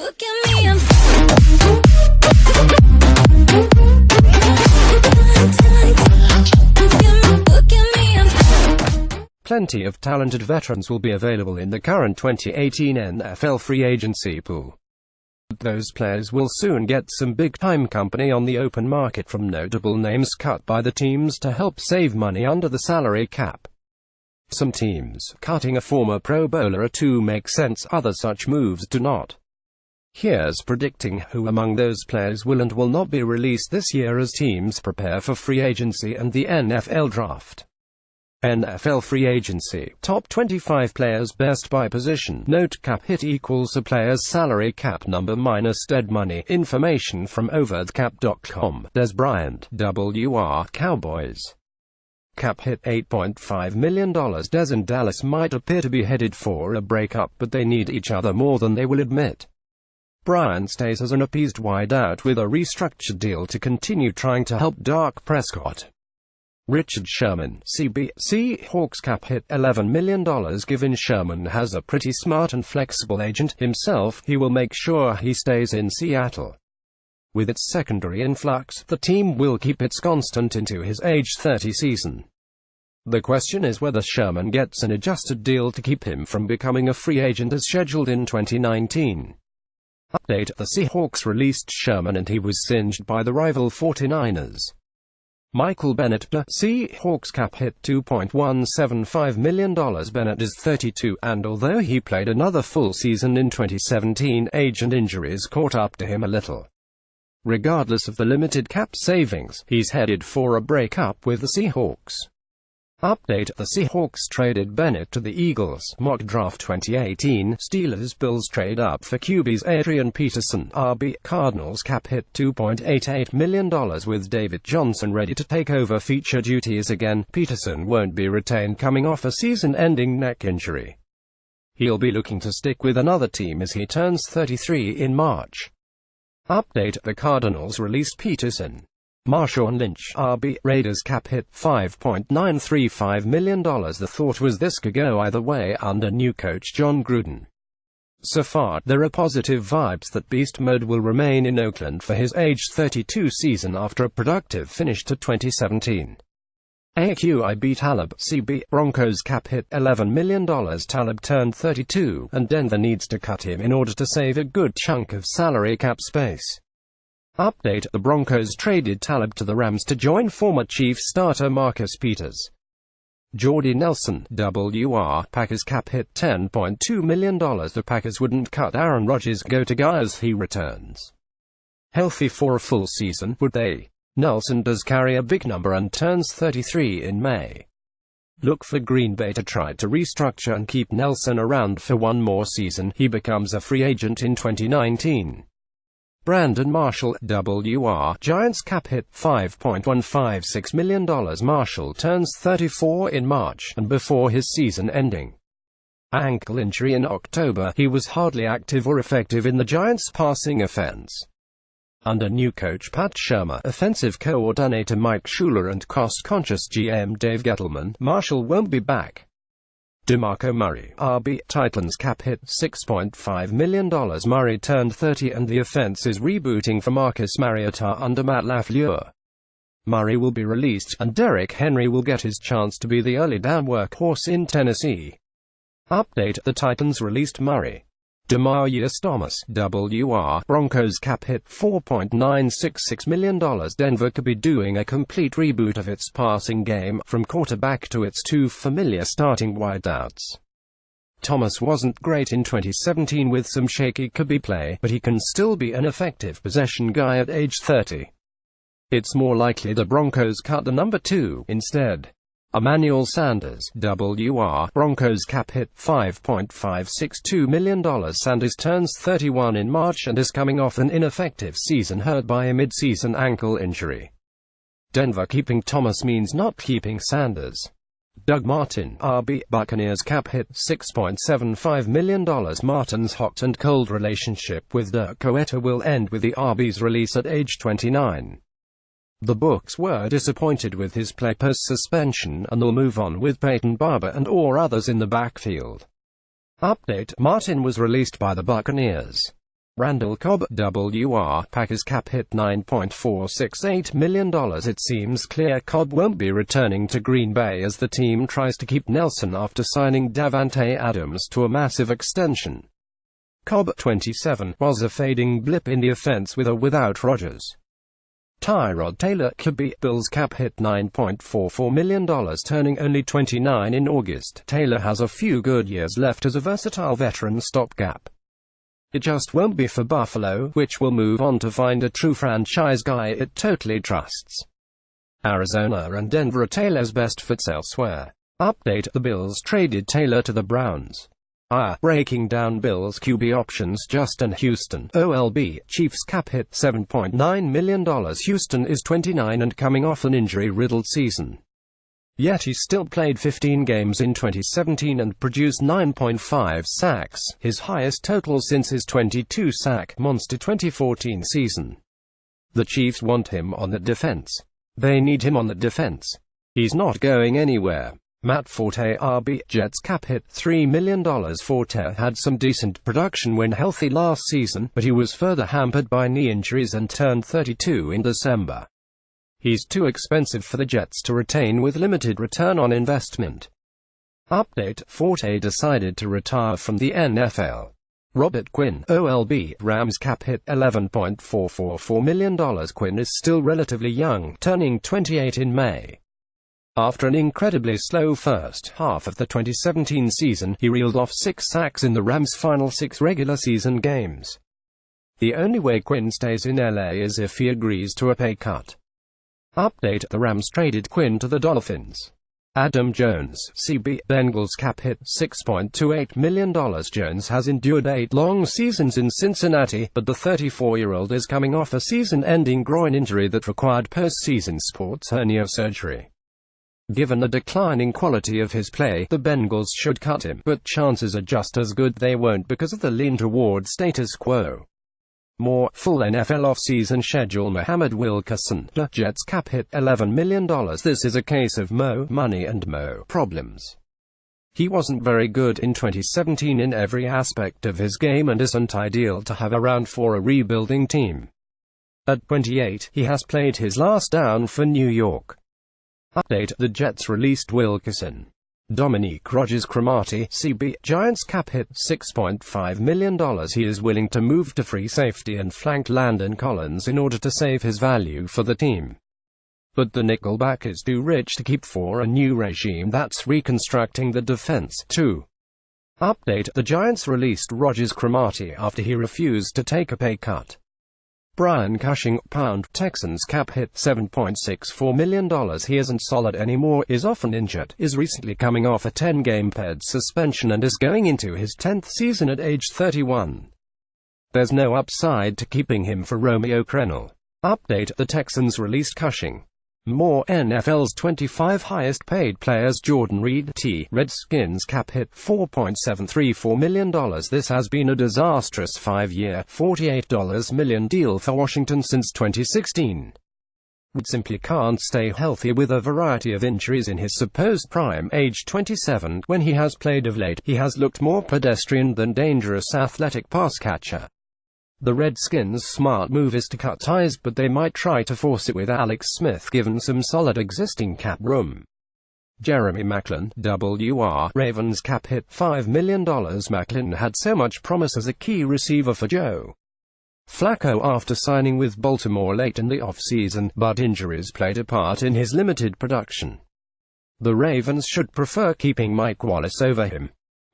Look at me, I'm Plenty of talented veterans will be available in the current 2018 NFL free agency pool. Those players will soon get some big-time company on the open market from notable names cut by the teams to help save money under the salary cap. Some teams cutting a former Pro Bowler or two make sense, other such moves do not. Here's predicting who among those players will and will not be released this year as teams prepare for free agency and the NFL draft. NFL free agency. Top 25 players best by position. Note: cap hit equals a player's salary cap number minus dead money. Information from overthecap.com. Dez Bryant, WR Cowboys. Cap hit $8.5 million. Dez and Dallas might appear to be headed for a breakup, but they need each other more than they will admit. Bryant stays as an appeased wideout with a restructured deal to continue trying to help Dak Prescott. Richard Sherman, CB. Seahawks cap hit $11 million. Given Sherman has a pretty smart and flexible agent himself, he will make sure he stays in Seattle. With its secondary in flux, the team will keep its constant into his age 30 season. The question is whether Sherman gets an adjusted deal to keep him from becoming a free agent as scheduled in 2019. Update: the Seahawks released Sherman and he was singed by the rival 49ers. Michael Bennett, Seahawks cap hit $2.175 million. Bennett is 32, and although he played another full season in 2017, age and injuries caught up to him a little. Regardless of the limited cap savings, he's headed for a breakup with the Seahawks. Update: the Seahawks traded Bennett to the Eagles. Mock draft 2018. Steelers Bills trade up for QBs Adrian Peterson, RB. Cardinals cap hit $2.88 million with David Johnson ready to take over feature duties again. Peterson won't be retained coming off a season-ending neck injury. He'll be looking to stick with another team as he turns 33 in March. Update: the Cardinals released Peterson. Marshawn Lynch, RB. Raiders cap hit $5.935 million. The thought was this could go either way under new coach John Gruden. So far, there are positive vibes that Beast Mode will remain in Oakland for his age 32 season after a productive finish to 2017. AQIB Talib, CB. Broncos cap hit $11 million. Talib turned 32, and Denver needs to cut him in order to save a good chunk of salary cap space. Update: the Broncos traded Talib to the Rams to join former Chiefs starter Marcus Peters. Jordy Nelson, WR. Packers cap hit $10.2 million. The Packers wouldn't cut Aaron Rodgers go to guy as he returns healthy for a full season, would they? Nelson does carry a big number and turns 33 in May. Look for Green Bay to try to restructure and keep Nelson around for one more season. He becomes a free agent in 2019. Brandon Marshall, WR. Giants cap hit $5.156 million. Marshall turns 34 in March, and before his season ending ankle injury in October, he was hardly active or effective in the Giants' passing offense. Under new coach Pat Shurmur, offensive coordinator Mike Schuler and cost-conscious GM Dave Gettleman, Marshall won't be back. DeMarco Murray, RB. Titans cap hit $6.5 million. Murray turned 30 and the offense is rebooting for Marcus Mariota under Matt LaFleur. Murray will be released, and Derrick Henry will get his chance to be the early down workhorse in Tennessee. Update: the Titans released Murray. Demaryius Thomas, WR. Broncos cap hit $4.966 million. Denver could be doing a complete reboot of its passing game, from quarterback to its two familiar starting wideouts. Thomas wasn't great in 2017 with some shaky QB play, but he can still be an effective possession guy at age 30. It's more likely the Broncos cut the number 2 instead. Emmanuel Sanders, WR. Broncos cap hit $5.562 million. Sanders turns 31 in March and is coming off an ineffective season hurt by a mid-season ankle injury. Denver keeping Thomas means not keeping Sanders. Doug Martin, RB. Buccaneers cap hit $6.75 million. Martin's hot and cold relationship with Dirk Koetter will end with the RB's release at age 29. The Bucs were disappointed with his play post-suspension and will move on with Peyton Barber and or others in the backfield. Update: Martin was released by the Buccaneers. Randall Cobb, WR, Packers cap hit $9.468 million. It seems clear Cobb won't be returning to Green Bay as the team tries to keep Nelson after signing Davante Adams to a massive extension. Cobb, 27, was a fading blip in the offense with or without Rodgers. Tyrod Taylor could be Bills cap hit $9.44 million, turning only 29 in August. Taylor has a few good years left as a versatile veteran stopgap. It just won't be for Buffalo, which will move on to find a true franchise guy it totally trusts. Arizona and Denver are Taylor's best fits elsewhere. Update: the Bills traded Taylor to the Browns. Breaking down Bills QB options. Justin Houston, OLB, Chiefs cap hit $7.9 million. Houston is 29 and coming off an injury-riddled season. Yet he still played 15 games in 2017 and produced 9.5 sacks, his highest total since his 22-sack monster 2014 season. The Chiefs want him on the defense. They need him on the defense. He's not going anywhere. Matt Forte, RB, Jets cap hit $3 million. Forte had some decent production when healthy last season, but he was further hampered by knee injuries and turned 32 in December. He's too expensive for the Jets to retain with limited return on investment. Update: Forte decided to retire from the NFL. Robert Quinn, OLB, Rams cap hit $11.444 million. Quinn is still relatively young, turning 28 in May. After an incredibly slow first half of the 2017 season, he reeled off 6 sacks in the Rams' final 6 regular season games. The only way Quinn stays in LA is if he agrees to a pay cut. Update: the Rams traded Quinn to the Dolphins. Adam Jones, CB, Bengals cap hit $6.28 million. Jones has endured 8 long seasons in Cincinnati, but the 34-year-old is coming off a season-ending groin injury that required postseason sports hernia surgery. Given the declining quality of his play, the Bengals should cut him, but chances are just as good they won't because of the lean toward status quo. More full NFL offseason schedule. Muhammad Wilkerson, the Jets cap hit $11 million. This is a case of Mo money and Mo problems. He wasn't very good in 2017 in every aspect of his game and isn't ideal to have around for a rebuilding team. At 28, he has played his last down for New York. Update: the Jets released Wilkerson. Dominique Rodgers-Cromartie, CB, Giants cap hit $6.5 million. He is willing to move to free safety and flank Landon Collins in order to save his value for the team. But the nickelback is too rich to keep for a new regime that's reconstructing the defense, too. Update: the Giants released Rodgers-Cromartie after he refused to take a pay cut. Brian Cushing, Pound, Texans cap hit $7.64 million. He isn't solid anymore, is often injured, is recently coming off a 10-game PED suspension and is going into his 10th season at age 31. There's no upside to keeping him for Romeo Crennel. Update: the Texans released Cushing. More NFL's 25 highest-paid players. Jordan Reed, T. Redskins cap hit $4.734 million. This has been a disastrous 5-year, $48 million deal for Washington since 2016. Reed simply can't stay healthy with a variety of injuries in his supposed prime, age 27. When he has played of late, he has looked more pedestrian than dangerous athletic pass catcher. The Redskins' smart move is to cut ties, but they might try to force it with Alex Smith given some solid existing cap room. Jeremy Maclin, WR, Ravens cap hit $5 million. Maclin had so much promise as a key receiver for Joe Flacco after signing with Baltimore late in the offseason, but injuries played a part in his limited production. The Ravens should prefer keeping Mike Wallace over him.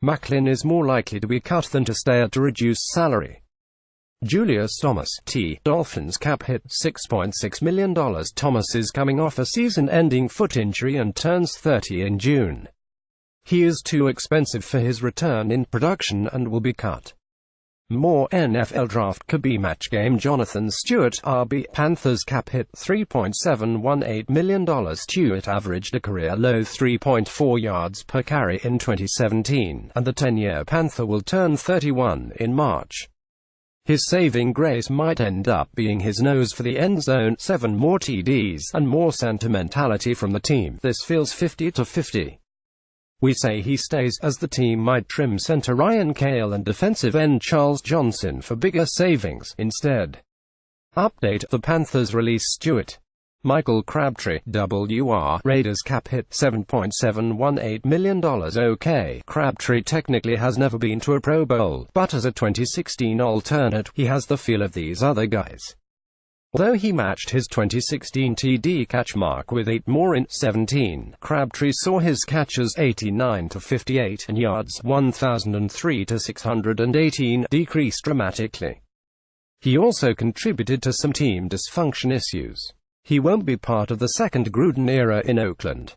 Maclin is more likely to be cut than to stay at a reduced salary. Julius Thomas, T. Dolphins cap hit $6.6 million. Thomas is coming off a season-ending foot injury and turns 30 in June. He is too expensive for his return in production and will be cut. More NFL draft QB match game. Jonathan Stewart, RB, Panthers cap hit $3.718 million. Stewart averaged a career-low 3.4 yards per carry in 2017, and the 10-year Panther will turn 31 in March. His saving grace might end up being his nose for the end zone, 7 more TDs, and more sentimentality from the team. This feels 50-50. We say he stays, as the team might trim center Ryan Cale and defensive end Charles Johnson for bigger savings instead. Update: the Panthers release Stewart Michael Crabtree, WR. Raiders cap hit $7.718 million. OK, Crabtree technically has never been to a Pro Bowl, but as a 2016 alternate, he has the feel of these other guys. Although he matched his 2016 TD catch mark with 8 more in 17, Crabtree saw his catches 89 to 58 and yards 1,003 to 618 decrease dramatically. He also contributed to some team dysfunction issues. He won't be part of the second Gruden era in Oakland.